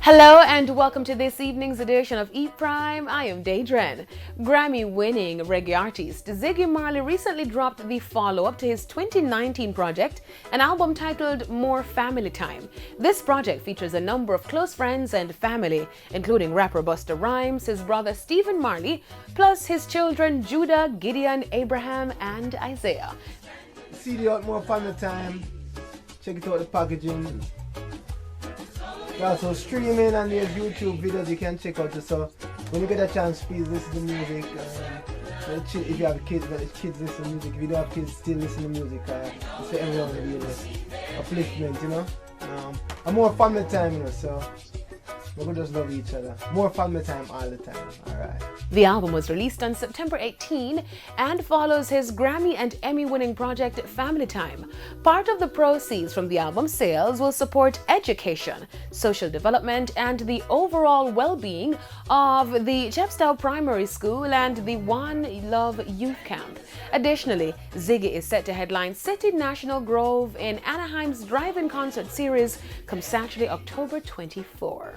Hello and welcome to this evening's edition of E Prime. I am Daedren. Grammy-winning reggae artist Ziggy Marley recently dropped the follow-up to his 2019 project, an album titled More Family Time. This project features a number of close friends and family, including rapper Busta Rhymes, his brother Stephen Marley, plus his children Judah, Gideon, Abraham, and Isaiah. CD out More Family Time. Check it out, the packaging. Also streaming and there's YouTube videos you can check out. So when you get a chance, please listen to music. If you have kids, let the kids listen to music. If you don't have kids, still listen to music. It's for everyone to be upliftment, you know. A more family time, you know. So we could just love each other. More family time all the time. Alright. The album was released on September 18 and follows his Grammy and Emmy-winning project Family Time. Part of the proceeds from the album sales will support education, social development, and the overall well-being of the Chepstow Primary School and the One Love Youth Camp. Additionally, Ziggy is set to headline City National Grove in Anaheim's Drive-In Concert Series come Saturday, October 24.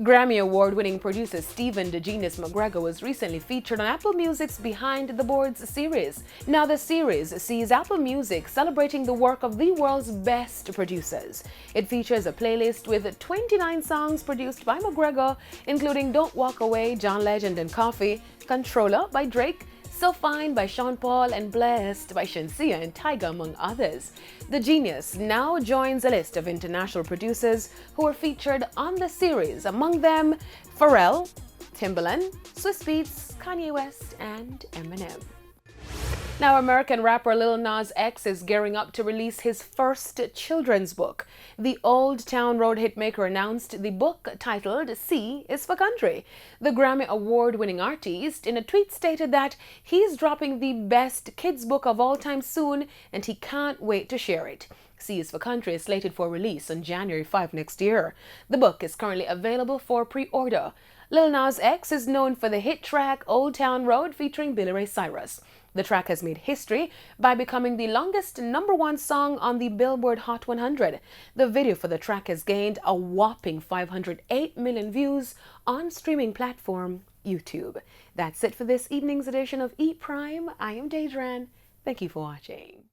Grammy Award-winning producer Stephen "The Genius" McGregor was recently featured on Apple Music's Behind the Boards series. Now, the series sees Apple Music celebrating the work of the world's best producers. It features a playlist with 29 songs produced by McGregor, including Don't Walk Away, John Legend and Coffee, Controller by Drake, So Fine by Sean Paul, and Blessed by Shenseea and Tyga, among others. The Genius now joins a list of international producers who were featured on the series, among them Pharrell, Timbaland, Swizz Beatz, Kanye West, and Eminem. Now, American rapper Lil Nas X is gearing up to release his first children's book. The Old Town Road hitmaker announced the book, titled C is for Country. The Grammy Award-winning artist in a tweet stated that he's dropping the best kids book of all time soon and he can't wait to share it. C is for Country is slated for release on January 5 next year. The book is currently available for pre-order. Lil Nas X is known for the hit track Old Town Road featuring Billy Ray Cyrus. The track has made history by becoming the longest #1 song on the Billboard Hot 100. The video for the track has gained a whopping 508 million views on streaming platform YouTube. That's it for this evening's edition of E Prime. I am Daedren. Thank you for watching.